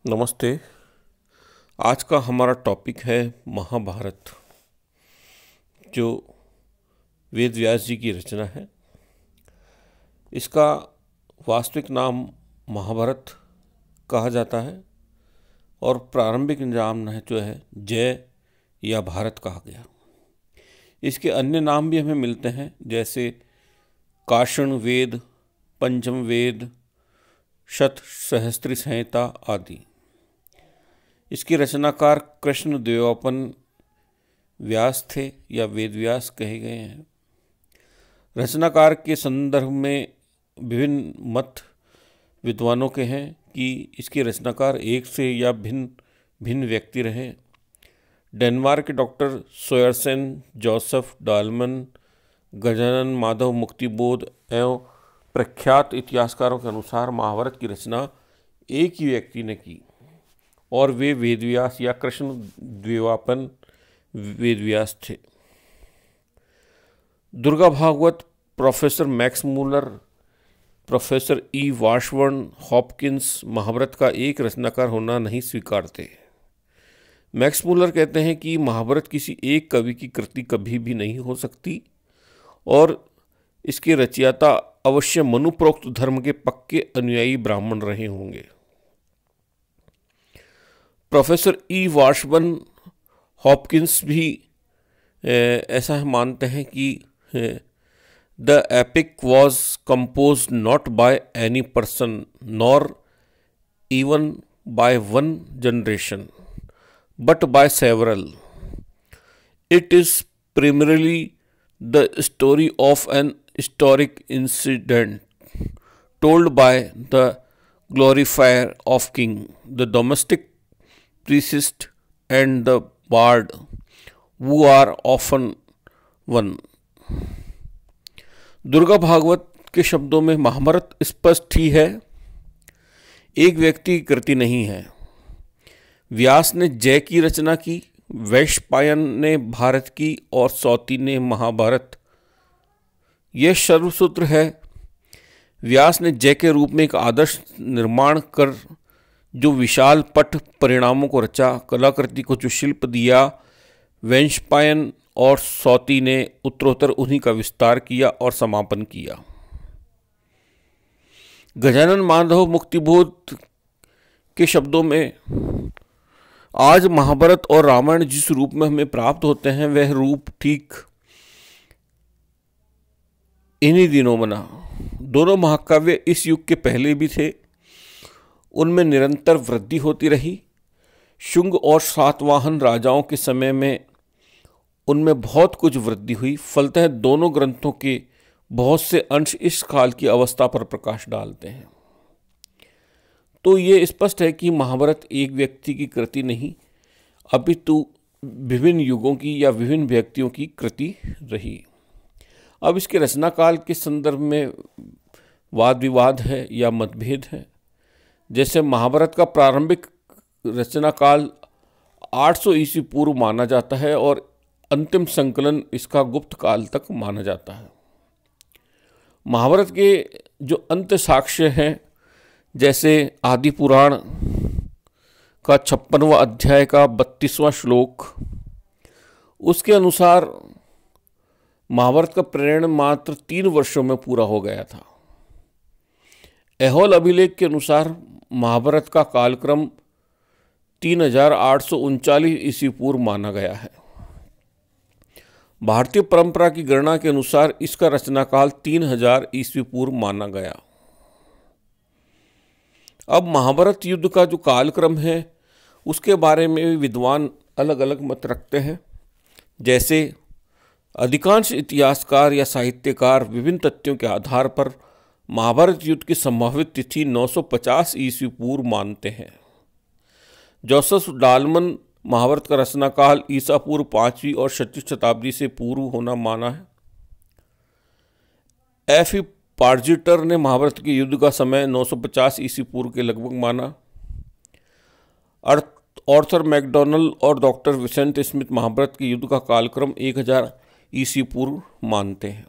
नमस्ते। आज का हमारा टॉपिक है महाभारत, जो वेद व्यास जी की रचना है। इसका वास्तविक नाम महाभारत कहा जाता है और प्रारंभिक नाम जो है जय या भारत कहा गया। इसके अन्य नाम भी हमें मिलते हैं, जैसे काषण वेद, पंचम वेद, शत सहस्त्र संहिता आदि। इसके रचनाकार कृष्ण द्वैपायन व्यास थे या वेद व्यास कहे गए हैं। रचनाकार के संदर्भ में विभिन्न मत विद्वानों के हैं कि इसके रचनाकार एक से या भिन्न भिन्न व्यक्ति रहे। डेनमार्क के डॉक्टर सोयरसेन, जोसेफ डालमन, गजानन माधव मुक्तिबोध एवं प्रख्यात इतिहासकारों के अनुसार महाभारत की रचना एक ही व्यक्ति ने की और वे वेदव्यास या कृष्ण द्वैपायन वेदव्यास थे। Durga Bhagwat, professor Max Muller, professor E Washburn Hopkins Mahabharata का एक रचनाकार होना नहीं स्वीकारते। मैक्स मूलर कहते हैं कि महाभारत किसी एक कवि की कृति कभी भी नहीं हो सकती और इसके रचयिता अवश्य मनुप्रोक्त धर्म के पक्के अनुयायी ब्राह्मण रहे होंगे। प्रोफेसर ई वाशबर्न हॉपकिंस भी ऐसा मानते हैं कि the epic was compose not by any person nor even by one generation but by several. It is primarily the story of an historic incident told by the glorifier of king, the domestic priest and the bard, who are often one। Durga Bhagwat के शब्दों में महाभारत स्पष्ट ही है, एक व्यक्ति की कृति नहीं है। व्यास ने जय की रचना की, वैशंपायन ने भारत की और सौती ने महाभारत। यह सर्वसूत्र है। व्यास ने जय के रूप में एक आदर्श निर्माण कर जो विशाल पट परिणामों को रचा, कलाकृति को जो शिल्प दिया, वैशंपायन और सौती ने उत्तरोत्तर उन्हीं का विस्तार किया और समापन किया। गजानन माधव मुक्तिबोध के शब्दों में आज महाभारत और रामायण जिस रूप में हमें प्राप्त होते हैं वह रूप ठीक इन्हीं दिनों बना। दोनों महाकाव्य इस युग के पहले भी थे, उनमें निरंतर वृद्धि होती रही। शुंग और सातवाहन राजाओं के समय में उनमें बहुत कुछ वृद्धि हुई। फलतः दोनों ग्रंथों के बहुत से अंश इस काल की अवस्था पर प्रकाश डालते हैं। तो ये स्पष्ट है कि महाभारत एक व्यक्ति की कृति नहीं अपितु विभिन्न युगों की या विभिन्न व्यक्तियों की कृति रही। अब इसके रचना काल के संदर्भ में वाद विवाद है या मतभेद है। जैसे महाभारत का प्रारंभिक रचना काल 800 ईस्वी पूर्व माना जाता है और अंतिम संकलन इसका गुप्त काल तक माना जाता है। महाभारत के जो अंत्य साक्ष्य हैं, जैसे आदि पुराण का 56वां अध्याय का 32वां श्लोक, उसके अनुसार महाभारत का प्रेरण मात्र 3 वर्षों में पूरा हो गया था। ऐहोल अभिलेख के अनुसार महाभारत का कालक्रम 3839 ईस्वी पूर्व माना गया है। भारतीय परंपरा की गणना के अनुसार इसका रचनाकाल 3000 ईस्वी पूर्व माना गया। अब महाभारत युद्ध का जो कालक्रम है उसके बारे में भी विद्वान अलग अलग मत रखते हैं। जैसे अधिकांश इतिहासकार या साहित्यकार विभिन्न तथ्यों के आधार पर महाभारत युद्ध की संभावित तिथि 950 ईस्वी पूर्व मानते हैं। जोसेफ डालमन महाभारत का रचनाकाल ईसा पूर्व 5वीं और 6वीं शताब्दी से पूर्व होना माना है। एफ.ई. पार्जिटर ने महाभारत के युद्ध का समय 950 ईस्वी पूर्व के लगभग माना। आर्थर मैकडॉनल और डॉक्टर विसेंट स्मिथ महाभारत के युद्ध का कालक्रम 1000 ईस्वी पूर्व मानते हैं।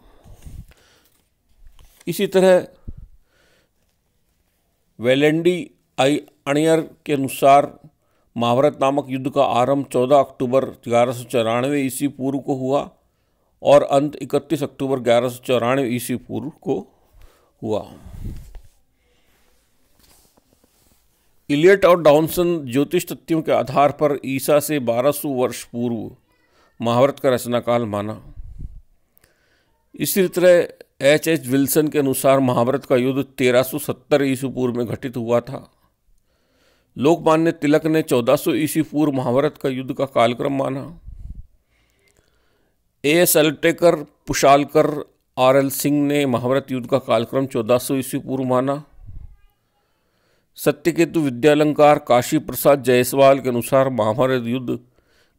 इसी तरह वेलेंडी अणियर के अनुसार महाभारत नामक युद्ध का आरंभ 14 अक्टूबर 1194 ईस्वी पूर्व को हुआ और अंत 31 अक्टूबर 1194 ईस्वी पूर्व को हुआ। इलियट और डाउनसन ज्योतिष तथ्यों के आधार पर ईसा से 1200 वर्ष पूर्व महाभारत का रचना काल माना। इसी तरह H.H. विल्सन के अनुसार महाभारत का युद्ध 1370 ईस्वी पूर्व में घटित हुआ था। लोकमान्य तिलक ने 1400 ईस्वी पूर्व महाभारत का युद्ध का कालक्रम माना। A.S. अल्टेकर, पुशालकर, R.L. सिंह ने महाभारत युद्ध का कालक्रम 1400 ईस्वी पूर्व माना। सत्यकेतु विद्यालंकार, काशी प्रसाद जायसवाल के अनुसार महाभारत युद्ध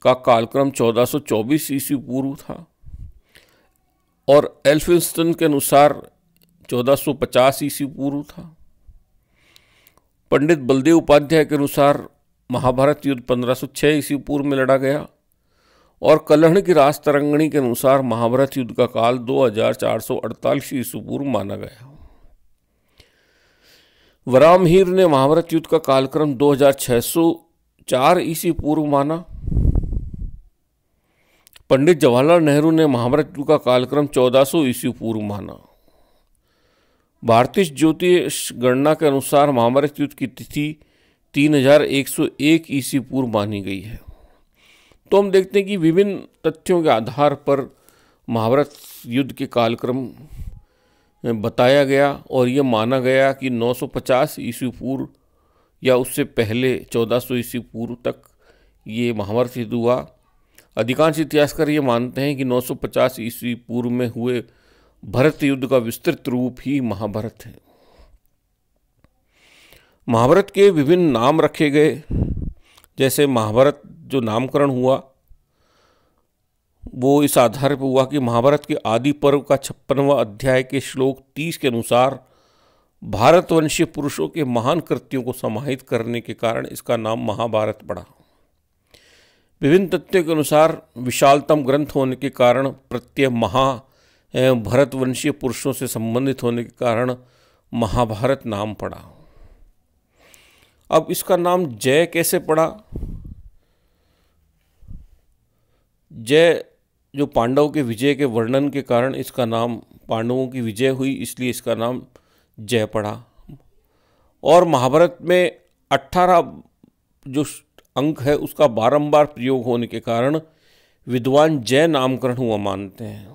का कालक्रम 1424 ईस्वी पूर्व था और एल्फिंस्टन के अनुसार 1450 ईस्वी पूर्व था। पंडित बलदेव उपाध्याय के अनुसार महाभारत युद्ध 1506 ईस्वी पूर्व में लड़ा गया और कलहण की राज तरंगिणी के अनुसार महाभारत युद्ध का काल 2448 ईस्वी पूर्व माना गया। वराहमिहिर ने महाभारत युद्ध का कालक्रम 2604 ईस्वी पूर्व माना। पंडित जवाहरलाल नेहरू ने महाभारत युद्ध का कालक्रम 1400 ईस्वी पूर्व माना। भारतीय ज्योतिष गणना के अनुसार महाभारत युद्ध की तिथि 3101 ईस्वी पूर्व मानी गई है। तो हम देखते हैं कि विभिन्न तथ्यों के आधार पर महाभारत युद्ध के कालक्रम बताया गया और ये माना गया कि 950 ईस्वी पूर्व या उससे पहले 1400 ईस्वी पूर्व तक ये महाभारत युद्ध हुआ। अधिकांश इतिहासकार ये मानते हैं कि 950 ईस्वी पूर्व में हुए भरत युद्ध का विस्तृत रूप ही महाभारत है। महाभारत के विभिन्न नाम रखे गए, जैसे महाभारत जो नामकरण हुआ वो इस आधार पर हुआ कि महाभारत के आदि पर्व का 56वां अध्याय के श्लोक 30 के अनुसार भारतवंशीय पुरुषों के महान कृत्यों को समाहित करने के कारण इसका नाम महाभारत पड़ा। विभिन्न तथ्यों के अनुसार विशालतम ग्रंथ होने के कारण, प्रत्यय महा एवं भरतवंशीय पुरुषों से संबंधित होने के कारण महाभारत नाम पड़ा। अब इसका नाम जय कैसे पड़ा? जय जो पांडवों के विजय के वर्णन के कारण इसका नाम, पांडवों की विजय हुई इसलिए इसका नाम जय पड़ा। और महाभारत में 18 जो अंक है उसका बारंबार प्रयोग होने के कारण विद्वान जय नामकरण हुआ मानते हैं।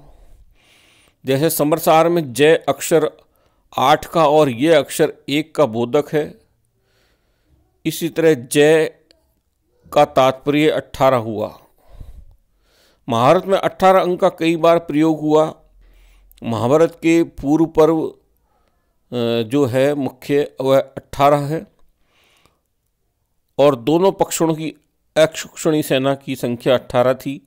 जैसे समरसार में जय अक्षर 8 का और ये अक्षर 1 का बोधक है, इसी तरह जय का तात्पर्य 18 हुआ। महाभारत में 18 अंक का कई बार प्रयोग हुआ। महाभारत के पूर्व पर्व जो है मुख्य वह 18 है और दोनों पक्षों की अक्षौहिणी सेना की संख्या 18 थी।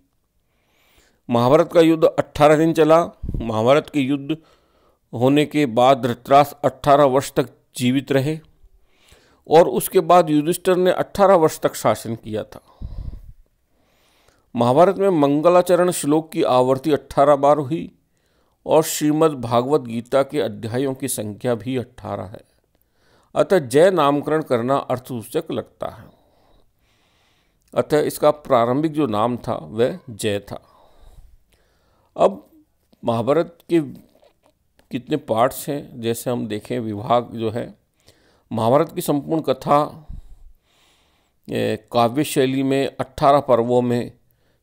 महाभारत का युद्ध 18 दिन चला। महाभारत के युद्ध होने के बाद धृतराष्ट्र 18 वर्ष तक जीवित रहे और उसके बाद युधिष्ठिर ने 18 वर्ष तक शासन किया था। महाभारत में मंगलाचरण श्लोक की आवृत्ति 18 बार हुई और श्रीमद् भागवत गीता के अध्यायों की संख्या भी 18 है। अतः जय नामकरण करना अर्थसूचक लगता है। अतः इसका प्रारंभिक जो नाम था वह जय था। अब महाभारत के कितने पार्ट्स हैं, जैसे हम देखें विभाग जो है, महाभारत की संपूर्ण कथा काव्य शैली में 18 पर्वों में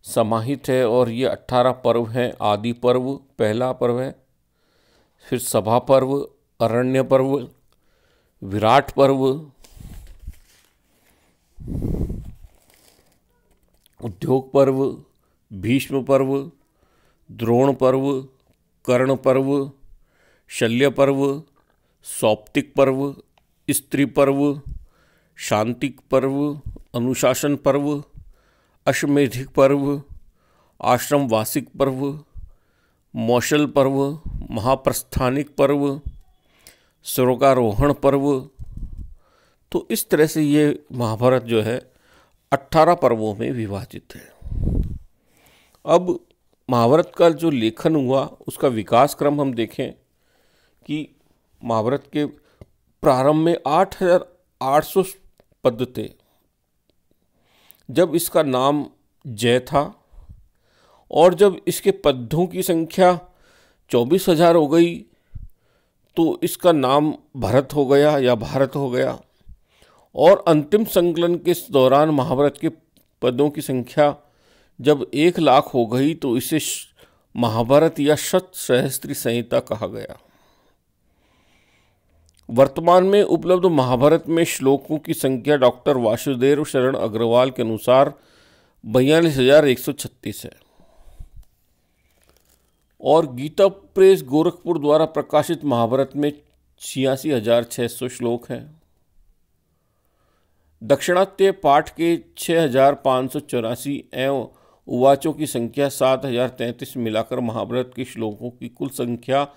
समाहित है और ये 18 पर्व हैं। आदि पर्व पहला पर्व है, फिर सभा पर्व, अरण्य पर्व, विराट पर्व, उद्योग पर्व, भीष्म पर्व, द्रोण पर्व, कर्ण पर्व, शल्य पर्व, सौप्तिक पर्व, स्त्री पर्व, शांतिक पर्व, अनुशासन पर्व, अश्वमेधिक पर्व, आश्रम वासिक पर्व, मौशल पर्व, महाप्रस्थानिक पर्व, स्वर्गारोहण पर्व। तो इस तरह से ये महाभारत जो है 18 पर्वों में विभाजित है। अब महाभारत का जो लेखन हुआ उसका विकास क्रम हम देखें कि महाभारत के प्रारंभ में 8800 पद थे। जब इसका नाम जय था और जब इसके पदों की संख्या 24,000 हो गई तो इसका नाम भरत हो गया या भारत हो गया। और अंतिम संकलन के दौरान महाभारत के पदों की संख्या जब 1,00,000 हो गई तो इसे महाभारत या शत सहस्त्री संहिता कहा गया। वर्तमान में उपलब्ध महाभारत में श्लोकों की संख्या डॉक्टर वासुदेव शरण अग्रवाल के अनुसार 42,136 है। और गीता प्रेस गोरखपुर द्वारा प्रकाशित महाभारत में 86,600 श्लोक हैं। दक्षिणात्य पाठ के 6,584 एवं उवाचों की संख्या 7,033 मिलाकर महाभारत के श्लोकों की कुल संख्या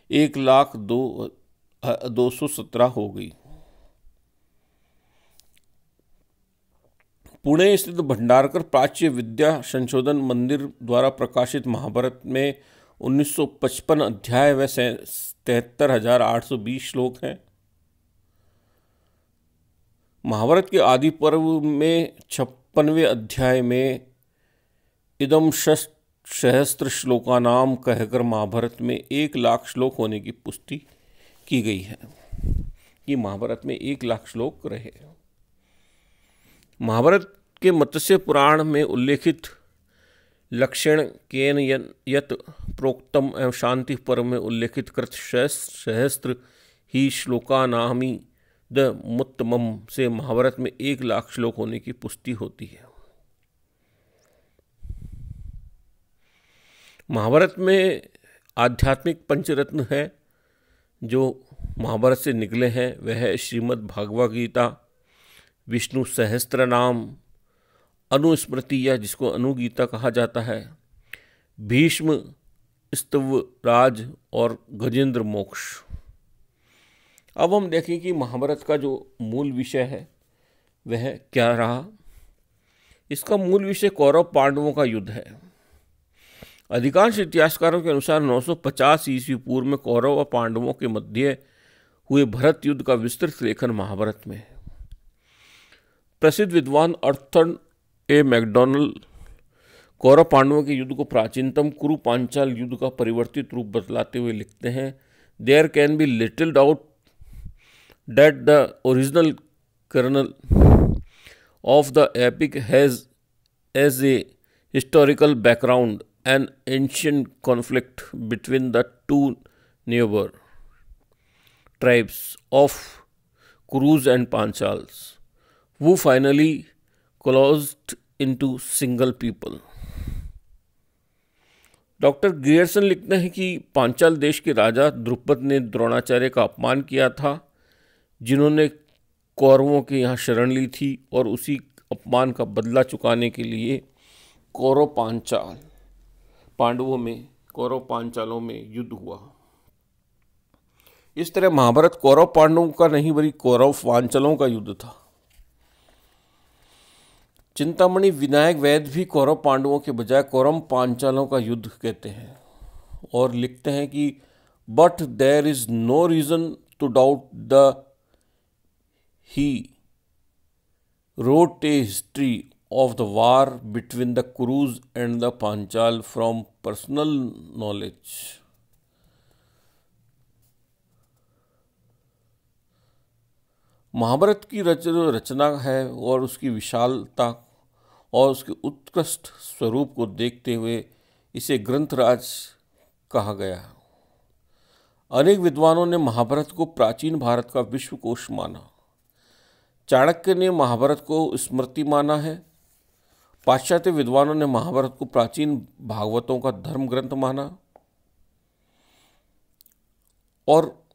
1,02,217 हो गई। पुणे स्थित भंडारकर प्राच्य विद्या संशोधन मंदिर द्वारा प्रकाशित महाभारत में 1955 अध्याय व 73,820 श्लोक हैं। महाभारत के आदि पर्व में 56वें अध्याय में इदम सहस्त्र श्लोकानाम कहकर महाभारत में 1,00,000 श्लोक होने की पुष्टि की गई है कि महाभारत में 1,00,000 श्लोक रहे। महाभारत के मत्स्य पुराण में उल्लेखित लक्षण केन यत प्रोक्तम एवं शांति पर्व में उल्लेखित कृत सहस्त्र ही श्लोकानामी द मुत्तमम से महाभारत में 1,00,000 श्लोक होने की पुष्टि होती है। महाभारत में आध्यात्मिक पंचरत्न है जो महाभारत से निकले हैं। वह है श्रीमद् भागवत गीता, विष्णु सहस्त्र नाम, अनुस्मृति या जिसको अनुगीता कहा जाता है, भीष्म स्तवराज और गजेंद्र मोक्ष। अब हम देखें कि महाभारत का जो मूल विषय है वह क्या रहा। इसका मूल विषय कौरव पांडवों का युद्ध है। अधिकांश इतिहासकारों के अनुसार 950 ईस्वी पूर्व में कौरव और पांडवों के मध्य हुए भरत युद्ध का विस्तृत लेखन महाभारत में है। प्रसिद्ध विद्वान अर्थन ए मैकडॉनल्ड कौरव पांडवों के युद्ध को प्राचीनतम कुरु पांचाल युद्ध का परिवर्तित रूप बतलाते हुए लिखते हैं, there can be little doubt that the original kernel of the epic has as a historical background an ancient conflict between the two neighbor tribes of Kurus and Panchals, who finally coalesced into single people. Doctor Grierson लिखते हैं कि पांचाल देश के राजा द्रुपद ने द्रोणाचार्य का अपमान किया था, जिन्होंने कौरवों के यहाँ शरण ली थी, और उसी अपमान का बदला चुकाने के लिए कौरव पांचालों में युद्ध हुआ। इस तरह महाभारत कौरव पांडवों का नहीं बल्कि कौरव पांचालों का युद्ध था। चिंतामणि विनायक वैद्य भी कौरव पांडवों के बजाय कौरव पांचालों का युद्ध कहते हैं और लिखते हैं कि but there is no reason to doubt the he wrote a history of the war between the Kurus and the Panchal from personal knowledge. Mahabharata की रचना है और उसकी विशालता और उसके उत्कृष्ट स्वरूप को देखते हुए इसे ग्रंथराज कहा गया। अनेक विद्वानों ने महाभारत को प्राचीन भारत का विश्वकोश माना। चाणक्य ने महाभारत को स्मृति माना है। पाश्चात्य विद्वानों ने महाभारत को प्राचीन भागवतों का धर्म ग्रंथ माना और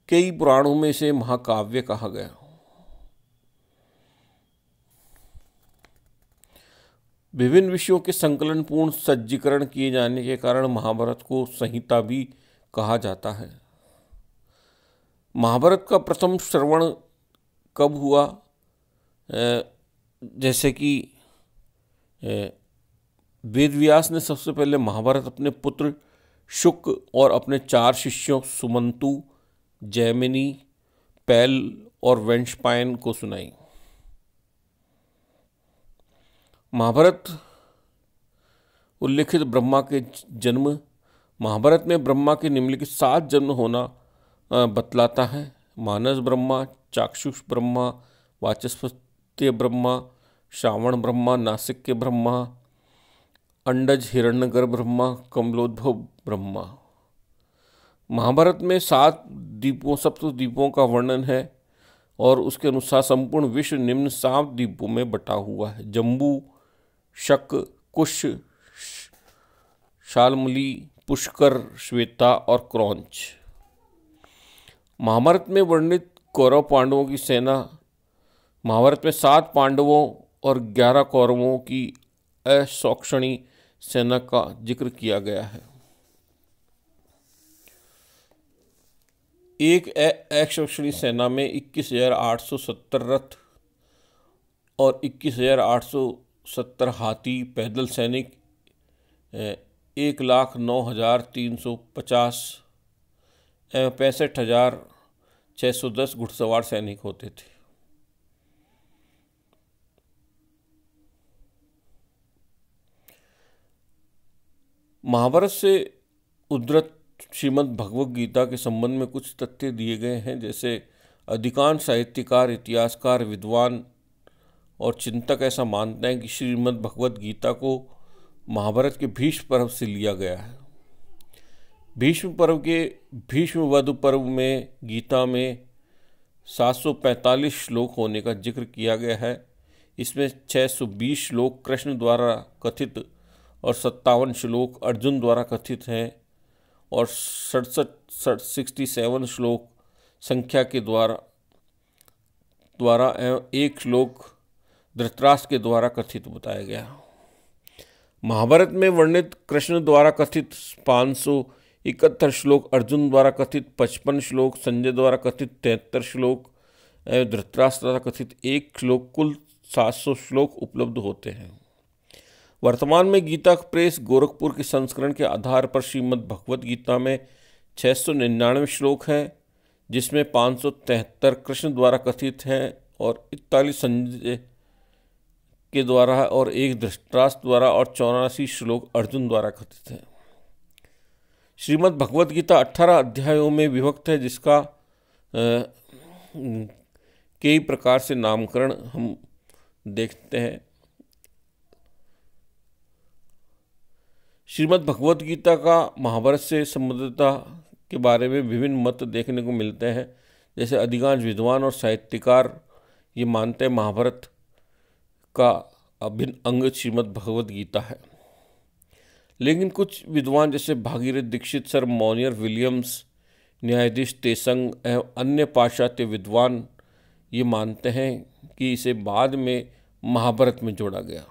कई पुराणों में इसे महाकाव्य कहा गया। विभिन्न विषयों के संकलन पूर्ण सज्जीकरण किए जाने के कारण महाभारत को संहिता भी कहा जाता है। महाभारत का प्रथम श्रवण कब हुआ? जैसे कि वेदव्यास ने सबसे पहले महाभारत अपने पुत्र शुक और अपने 4 शिष्यों सुमंतु, जैमिनी, पैल और वेंशपायन को सुनाई। महाभारत उल्लिखित ब्रह्मा के जन्म। महाभारत में ब्रह्मा के निम्नलिखित 7 जन्म होना बतलाता है। मानस ब्रह्मा, चाक्षुष ब्रह्मा, वाचस्पत्य ब्रह्मा, श्रावण ब्रह्मा, नासिक्य ब्रह्मा, अंडज हिरण्यगर्भ ब्रह्मा, कमलोद्भव ब्रह्मा। महाभारत में 7 द्वीपों, सप्तद्वीपों का वर्णन है और उसके अनुसार संपूर्ण विश्व निम्न 7 द्वीपों में बटा हुआ है: जम्बू, शक, कुश, शाल्मली, पुष्कर, श्वेता और क्रौंच। महाभारत में वर्णित कौरव पांडवों की सेना। महाभारत में 7 पांडवों और 11 कौरवों की असौक्षणी सेना का जिक्र किया गया है। एक असौक्षणी सेना में 21,870 रथ और 21,870 हाथी, पैदल सैनिक 1,09,350 एवं 65,610 घुड़सवार सैनिक होते थे। महाभारत से उद्धृत श्रीमद् भगवद गीता के संबंध में कुछ तथ्य दिए गए हैं, जैसे अधिकांश साहित्यकार, इतिहासकार, विद्वान और चिंतक ऐसा मानते हैं कि श्रीमद् भगवद गीता को महाभारत के भीष्म पर्व से लिया गया है। भीष्म पर्व के भीष्म वध पर्व में गीता में 745 श्लोक होने का जिक्र किया गया है। इसमें 620 श्लोक कृष्ण द्वारा कथित और 57 श्लोक अर्जुन द्वारा कथित हैं और 67 श्लोक संख्या के द्वारा एवं 1 श्लोक धृतराष्ट्र के द्वारा कथित बताया गया। महाभारत में वर्णित कृष्ण द्वारा कथित 571 श्लोक, अर्जुन द्वारा कथित 55 श्लोक, संजय द्वारा कथित 73 श्लोक एवं धृतराष्ट्र द्वारा कथित 1 श्लोक, कुल 700 श्लोक उपलब्ध होते हैं। वर्तमान में गीता प्रेस गोरखपुर के संस्करण के आधार पर श्रीमद् भगवद गीता में 699 श्लोक हैं, जिसमें 573 कृष्ण द्वारा कथित हैं और 41 संजय के द्वारा और 1 धृतराष्ट्र द्वारा और 84 श्लोक अर्जुन द्वारा कथित हैं। श्रीमद् भगवद गीता 18 अध्यायों में विभक्त है, जिसका कई प्रकार से नामकरण हम देखते हैं। श्रीमद् भगवद गीता का महाभारत से संबद्धता के बारे में विभिन्न मत देखने को मिलते हैं। जैसे अधिकांश विद्वान और साहित्यकार ये मानते हैं महाभारत का अभिन्न अंग श्रीमद् भगवद गीता है, लेकिन कुछ विद्वान जैसे Bhagirath Dikshit, sir Monier Williams, न्यायाधीश तेसंग एवं अन्य पाश्चात्य विद्वान ये मानते हैं कि इसे बाद में महाभारत में जोड़ा गया।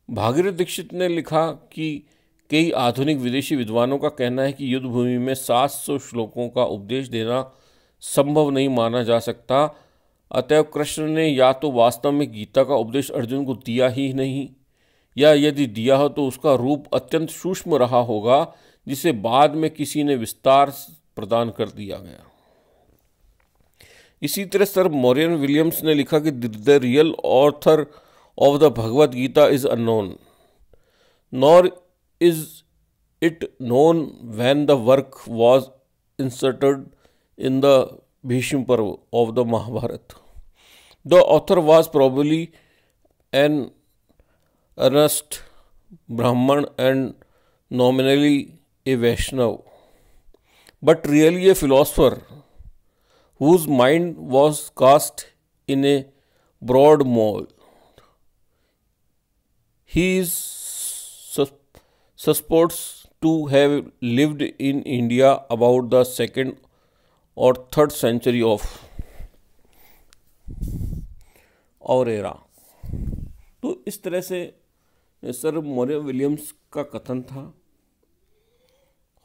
भागीरथ दीक्षित ने लिखा कि कई आधुनिक विदेशी विद्वानों का कहना है कि युद्ध भूमि में 700 श्लोकों का उपदेश देना संभव नहीं माना जा सकता। अतएव कृष्ण ने या तो वास्तव में गीता का उपदेश अर्जुन को दिया ही नहीं, या यदि दिया हो तो उसका रूप अत्यंत सूक्ष्म रहा होगा, जिसे बाद में किसी ने विस्तार प्रदान कर दिया गया। इसी तरह सर मोरियन विलियम्स ने लिखा कि the real author of the Bhagavad Gita is unknown, nor is it known when the work was inserted in the Bhishma Parva of the Mahabharata. The author was probably an earnest Brahman and nominally a Vaishnav, but really a philosopher whose mind was cast in a broad mold. He is supposed to have lived in India about the 2nd or 3rd century of our era. तो इस तरह से sir Mauryan Williams का कथन था।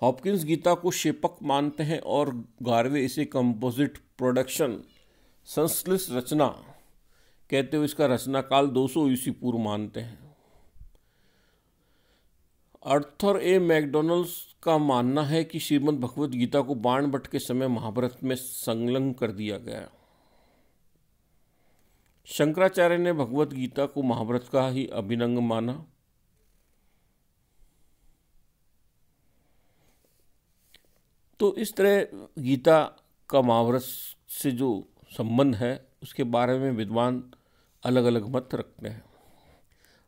Hopkins Gita को शेपक मानते हैं और गार्वे इसे कंपोजिट प्रोडक्शन, संश्लिष्ट रचना कहते हुए इसका रचना काल 200 ईस्वी पूर्व मानते हैं। आर्थर ए मैकडॉनल्ड्स का मानना है कि श्रीमद् भगवत गीता को बाण भट्ट के समय महाभारत में संलग्न कर दिया गया। शंकराचार्य ने भगवत गीता को महाभारत का ही अभिन्न माना। तो इस तरह गीता का महाभारत से जो संबंध है उसके बारे में विद्वान अलग अलग मत रखते हैं।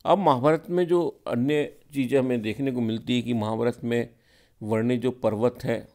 अब महाभारत में जो अन्य चीज़ें हमें देखने को मिलती है कि महाभारत में वर्णित जो पर्वत है